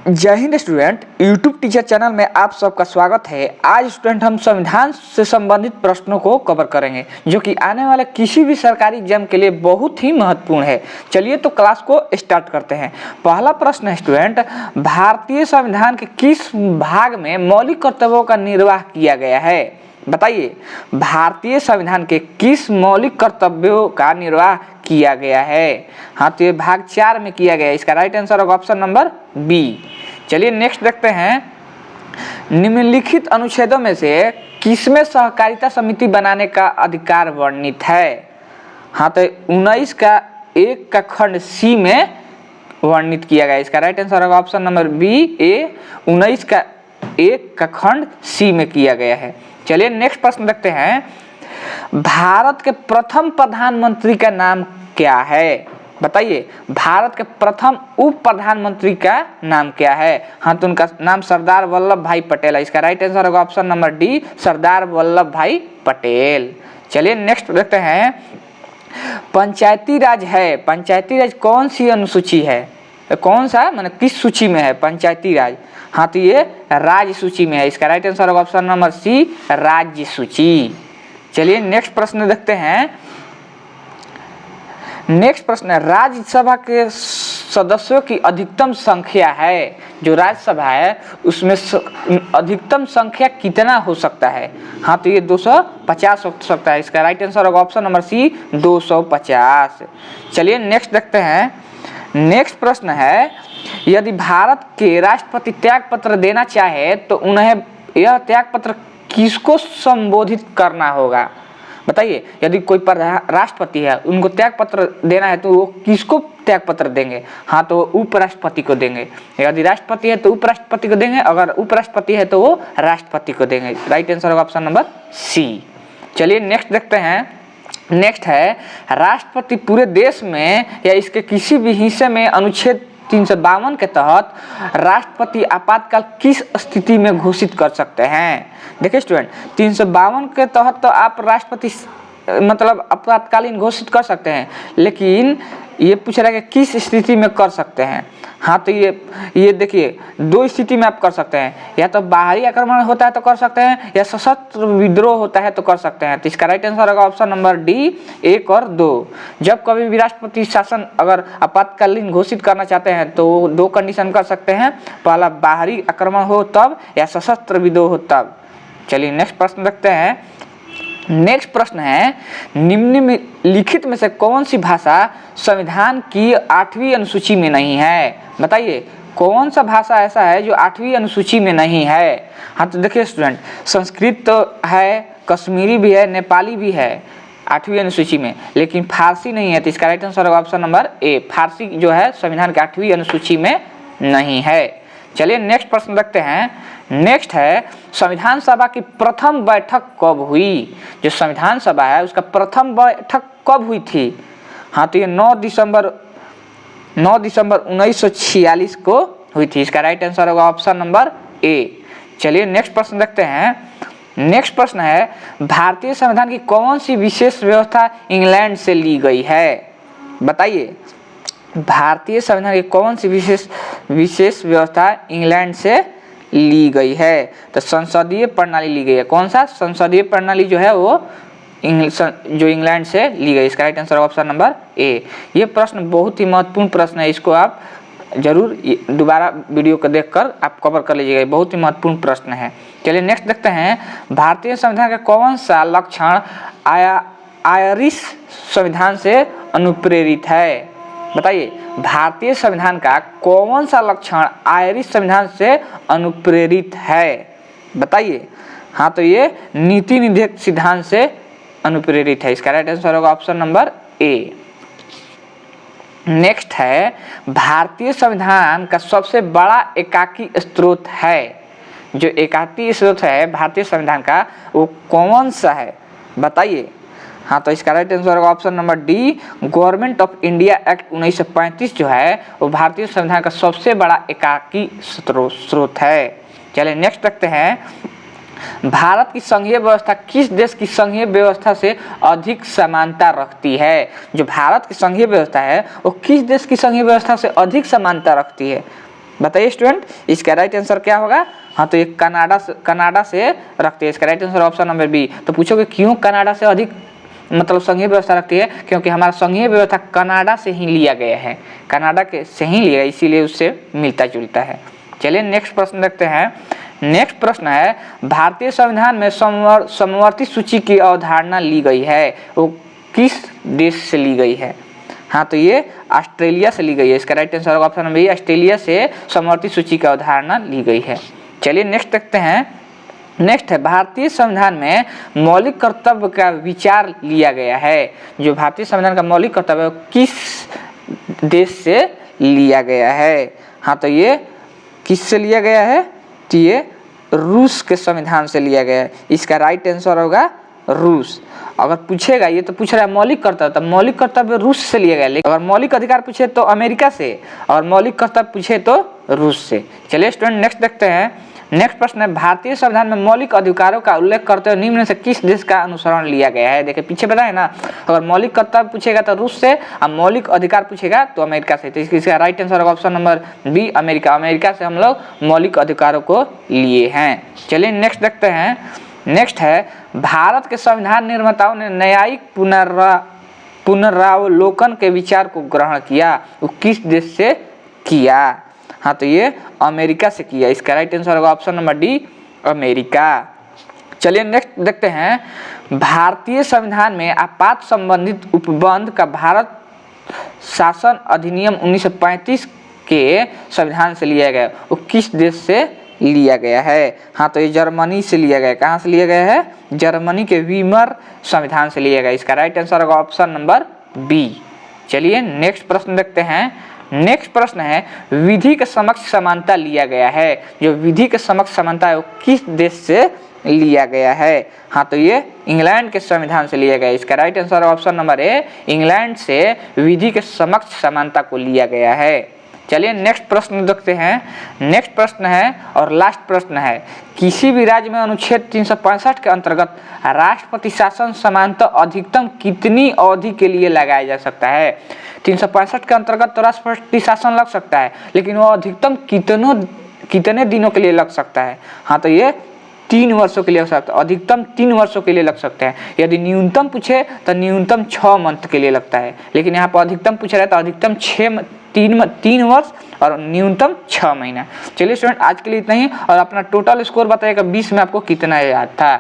जय Hind student, YouTube teacher channel में आप सबका स्वागत है। आज स्टूडेंट हम संविधान से संबंधित प्रश्नों को कवर करेंगे जो कि आने वाले किसी भी सरकारी एग्जाम के लिए बहुत ही महत्वपूर्ण है। चलिए तो क्लास को स्टार्ट करते हैं। पहला प्रश्न है स्टूडेंट, भारतीय संविधान के किस भाग में मौलिक कर्तव्यों का निर्वाह किया गया है? बताइए, भारतीय संविधान के किस मौलिक कर्तव्यों का निर्वाह किया गया है? हाँ, तो ये भाग 4 में किया गया है। इसका राइट आंसर होगा ऑप्शन नंबर बी। चलिए नेक्स्ट देखते हैं, निम्नलिखित अनुच्छेदों में से किसमें सहकारिता समिति बनाने का अधिकार वर्णित है? हाँ, तो 19 का 1 का खंड सी में वर्णित किया गया है। इसका राइट आंसर होगा ऑप्शन नंबर बी ए, 19 का 1 का खंड सी में किया गया है। चलिए नेक्स्ट प्रश्न देखते हैं, भारत के प्रथम प्रधानमंत्री का नाम क्या है? बताइए, भारत के प्रथम उप प्रधानमंत्री का नाम क्या है? हाँ, तो उनका नाम सरदार वल्लभ भाई पटेल है। इसका राइट आंसर होगा option number D, Sardar Vallabh भाई पटेल। चलिए नेक्स्ट देखते हैं, पंचायती राज है, पंचायती राज कौन सी अनुसूची है? कौन सा माने किस सूची में है पंचायती राज? हाँ, तो ये राज्य सूची में है। इसका राइट आंसर होगा ऑप्शन नंबर सी, राज्य सूची। चलिए नेक्स्ट प्रश्न देखते हैं। नेक्स्ट प्रश्न है, राज्यसभा के सदस्यों की अधिकतम संख्या है, जो राज्यसभा है उसमें अधिकतम संख्या कितना हो सकता है? हाँ, तो ये 250 हो सकता है। इसका राइट आंसर होगा ऑप्शन नंबर सी, 250। चलिए नेक्स्ट देखते हैं। नेक्स्ट प्रश्न है, यदि भारत के राष्ट्रपति त्याग पत्र देना चाहे तो उन्हें यह त्याग पत्र किसको संबोधित करना होगा? बताइए, यदि कोई राष्ट्रपति है उनको त्याग पत्र देना है तो वो किसको त्याग पत्र देंगे? हाँ, तो उपराष्ट्रपति को देंगे। यदि राष्ट्रपति है तो उपराष्ट्रपति को देंगे, अगर उपराष्ट्रपति है तो वो राष्ट्रपति को देंगे। राइट आंसर होगा ऑप्शन नंबर सी। चलिए नेक्स्ट देखते हैं। नेक्स्ट है, राष्ट्रपति पूरे देश में या इसके किसी भी हिस्से में अनुच्छेद 352 के तहत राष्ट्रपति आपातकाल किस स्थिति में घोषित कर सकते हैं? देखिए स्टूडेंट, 352 के तहत तो आप राष्ट्रपति मतलब आपातकालीन घोषित कर सकते हैं, लेकिन ये पूछ रहा है कि किस स्थिति में कर सकते हैं। हाँ, तो ये देखिए, दो स्थिति में आप कर सकते हैं, या तो बाहरी आक्रमण होता है तो कर सकते हैं, या सशस्त्र विद्रोह होता है तो कर सकते हैं। तो इसका राइट आंसर होगा ऑप्शन नंबर डी, 1 और 2। जब कभी भी राष्ट्रपति शासन अगर आपातकालीन घोषित करना चाहते हैं तो 2 कंडीशन कर सकते हैं, पहला बाहरी आक्रमण हो तब, या सशस्त्र विद्रोह हो तब। चलिए नेक्स्ट प्रश्न देखते हैं। नेक्स्ट प्रश्न है, निम्नलिखित में से कौन सी भाषा संविधान की 8वीं अनुसूची में नहीं है? बताइए, कौन सा भाषा ऐसा है जो 8वीं अनुसूची में नहीं है? हाँ, तो देखिए स्टूडेंट, संस्कृत तो है, कश्मीरी भी है, नेपाली भी है 8वीं अनुसूची में, लेकिन फारसी नहीं है। तो इसका राइट आंसर होगा ऑप्शन नंबर ए, फारसी जो है संविधान की 8वीं अनुसूची में नहीं है। चलिए नेक्स्ट प्रश्न देखते हैं। नेक्स्ट है, संविधान सभा की प्रथम बैठक कब हुई? जो संविधान सभा है उसका प्रथम बैठक कब हुई थी? हाँ, तो ये 9 दिसंबर 1946 को हुई थी। इसका राइट आंसर होगा ऑप्शन नंबर ए। चलिए नेक्स्ट प्रश्न देखते हैं। नेक्स्ट प्रश्न है, भारतीय संविधान की कौन सी विशेष व्यवस्था इंग्लैंड से ली गई है? बताइए, भारतीय संविधान की कौन सी विशेष व्यवस्था इंग्लैंड से ली गई है? तो संसदीय प्रणाली ली गई है। कौन सा संसदीय प्रणाली जो है वो जो इंग्लैंड से ली गई? इसका right answer option number A. ये प्रश्न बहुत ही महत्वपूर्ण प्रश्न है, इसको आप जरूर दोबारा वीडियो को देखकर आप कवर कर लीजिएगा, बहुत ही महत्वपूर्ण प्रश्न है। चलिए नेक्स्ट देखते हैं, भारतीय संविधान का कौन सा लक्षण आयरिश संविधान से अनुप्रेरित है? बताइए, भारतीय संविधान का कौन सा लक्षण आयरिश संविधान से अनुप्रेरित है? बताइए। हाँ, तो ये नीति निषेध सिद्धांत से अनुप्रेरित है। इसका राइट आंसर होगा ऑप्शन नंबर ए। नेक्स्ट है, भारतीय संविधान का सबसे बड़ा एकाकी स्रोत है, जो एकाकी स्रोत है भारतीय संविधान का वो कौन सा है? बताइए। हाँ, तो इसका राइट आंसर होगा option number D, government of India act 1935 जो है वो भारतीय संविधान का सबसे बड़ा एकाकी स्रोत है। चलिए नेक्स्ट देखते हैं, भारत की संघीय व्यवस्था किस देश की संघीय व्यवस्था से अधिक समानता रखती है? जो भारत की संघीय व्यवस्था है वो किस देश की संघीय व्यवस्था से अधिक समानता रखती है? बताइए स्टूडेंट, इसका राइट आंसर क्या होगा? हाँ तो ये कनाडा से रखते हैं। इसका right answer option number B. तो पूछोगे क्यों कनाडा से अधिक मतलब संघीय व्यवस्था रखती है? क्योंकि हमारा संघीय व्यवस्था कनाडा से ही लिया गया है, कनाडा के से ही लिया, इसीलिए उससे मिलता जुलता है। चलिए नेक्स्ट प्रश्न देखते हैं। नेक्स्ट प्रश्न है, भारतीय संविधान में समवर्ती सूची की अवधारणा ली गई है, वो किस देश से ली गई है? हाँ तो ये ऑस्ट्रेलिया से ली गई है। इसका right answer option number B, Australia से समवर्ती सूची की अवधारणा ली गई है। चलिए नेक्स्ट देखते हैं। नेक्स्ट है, भारतीय संविधान में मौलिक कर्तव्य का विचार लिया गया है। जो भारतीय संविधान का मौलिक कर्तव्य है किस देश से लिया गया है? हाँ तो ये किस से लिया गया है? तो ये रूस के संविधान से लिया गया है। इसका राइट आंसर होगा रूस। अगर पूछेगा, ये तो पूछ रहा है मौलिक कर्तव्य, तो मौलिक कर्तव्य रूस से लिया गया। लेकिन अगर मौलिक अधिकार पूछे तो अमेरिका से, और मौलिक कर्तव्य पूछे तो रूस से। चलिए स्टूडेंट नेक्स्ट देखते हैं। नेक्स्ट प्रश्न है, भारतीय संविधान में मौलिक अधिकारों का उल्लेख करते हुए निम्न से किस देश का अनुसरण लिया गया है? देखिए पीछे बताए ना, अगर मौलिक कर्तव्य पूछेगा तो रूस से, और मौलिक अधिकार पूछेगा तो अमेरिका से। तो इसका राइट आंसर होगा option number B, America. America से हम लोग मौलिक अधिकारों को लिए हैं। चलिए नेक्स्ट देखते हैं। नेक्स्ट है, भारत के संविधान निर्माताओं ने न्यायिक पुनरावलोकन के विचार को ग्रहण किया, वो किस देश से किया? हाँ तो ये अमेरिका से किया। इसका राइट आंसर होगा ऑप्शन नंबर डी, अमेरिका। चलिए नेक्स्ट देखते हैं। भारतीय संविधान में आपात संबंधित उपबंध का भारत शासन अधिनियम 1935 के संविधान से लिया गया, वो किस देश से लिया गया है? हाँ तो ये जर्मनी से लिया गया। कहाँ से लिया गया है? जर्मनी के वीमर संविधान से लिया गया। इसका राइट आंसर होगा ऑप्शन नंबर बी। चलिए नेक्स्ट प्रश्न देखते हैं। नेक्स्ट प्रश्न है, विधि के समक्ष समानता लिया गया है। जो विधि के समक्ष समानता है वो किस देश से लिया गया है? हाँ तो ये इंग्लैंड के संविधान से लिया गया। इसका right answer option number A, England से विधि के समक्ष समानता को लिया गया है। चलिए नेक्स्ट प्रश्न देखते हैं। नेक्स्ट प्रश्न है और लास्ट प्रश्न है, किसी भी राज्य में अनुच्छेद 365 के अंतर्गत राष्ट्रपति शासन समानता अधिकतम कितनी अवधि के लिए लगाया जा सकता है? 365 के अंतर्गत तो राष्ट्रपति शासन लग सकता है, लेकिन वो अधिकतम कितने दिनों के लिए लग सकता है? हाँ तो ये 3 वर्षों के लिए लग सकता है, अधिकतम 3 वर्षों के लिए लग सकते हैं। यदि न्यूनतम पूछे तो न्यूनतम 6 मंथ के लिए लगता है, लेकिन यहाँ पर अधिकतम पूछ रहा है तो अधिकतम 3 वर्ष और न्यूनतम 6 महीना। चलिए स्टूडेंट आज के लिए इतना ही, और अपना टोटल स्कोर बताइएगा 20 में आपको कितना याद था।